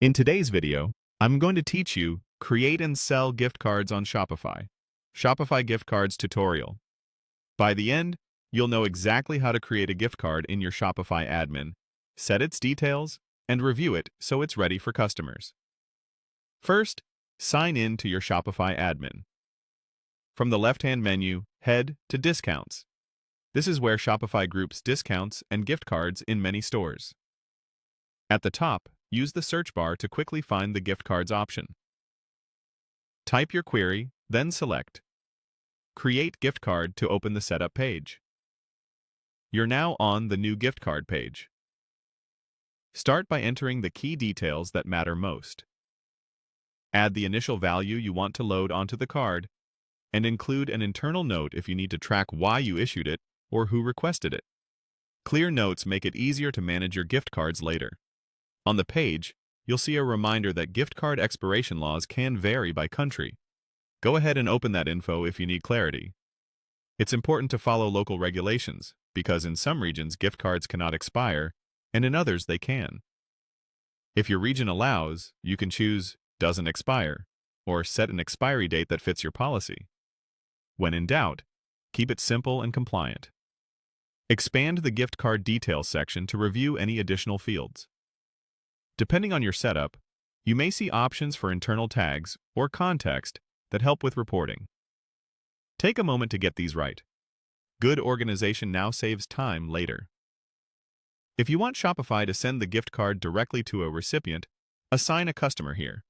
In today's video, I'm going to teach you create and sell gift cards on Shopify. Shopify gift cards tutorial. By the end, you'll know exactly how to create a gift card in your Shopify admin, set its details, and review it so it's ready for customers. First, sign in to your Shopify admin. From the left-hand menu, head to Discounts. This is where Shopify groups discounts and gift cards in many stores. At the top, use the search bar to quickly find the gift cards option. Type your query, then select Create Gift Card to open the setup page. You're now on the new gift card page. Start by entering the key details that matter most. Add the initial value you want to load onto the card, and include an internal note if you need to track why you issued it or who requested it. Clear notes make it easier to manage your gift cards later. On the page, you'll see a reminder that gift card expiration laws can vary by country. Go ahead and open that info if you need clarity. It's important to follow local regulations, because in some regions gift cards cannot expire, and in others they can. If your region allows, you can choose Doesn't Expire, or set an expiry date that fits your policy. When in doubt, keep it simple and compliant. Expand the gift card details section to review any additional fields. Depending on your setup, you may see options for internal tags or context that help with reporting. Take a moment to get these right. Good organization now saves time later. If you want Shopify to send the gift card directly to a recipient, assign a customer here.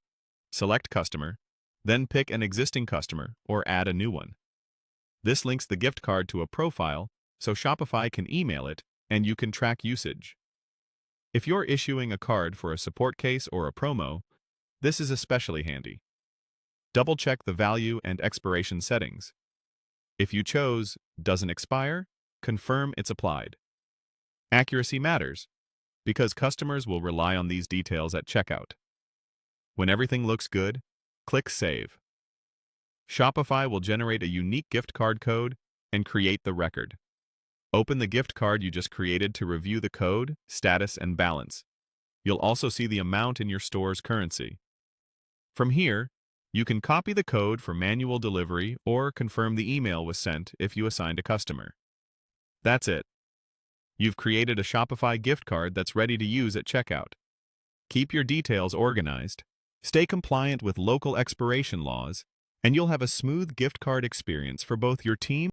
Select Customer, then pick an existing customer or add a new one. This links the gift card to a profile so Shopify can email it and you can track usage. If you're issuing a card for a support case or a promo, this is especially handy. Double-check the value and expiration settings. If you chose Doesn't Expire, confirm it's applied. Accuracy matters, because customers will rely on these details at checkout. When everything looks good, click Save. Shopify will generate a unique gift card code and create the record. Open the gift card you just created to review the code, status, and balance. You'll also see the amount in your store's currency. From here, you can copy the code for manual delivery or confirm the email was sent if you assigned a customer. That's it. You've created a Shopify gift card that's ready to use at checkout. Keep your details organized, stay compliant with local expiration laws, and you'll have a smooth gift card experience for both your team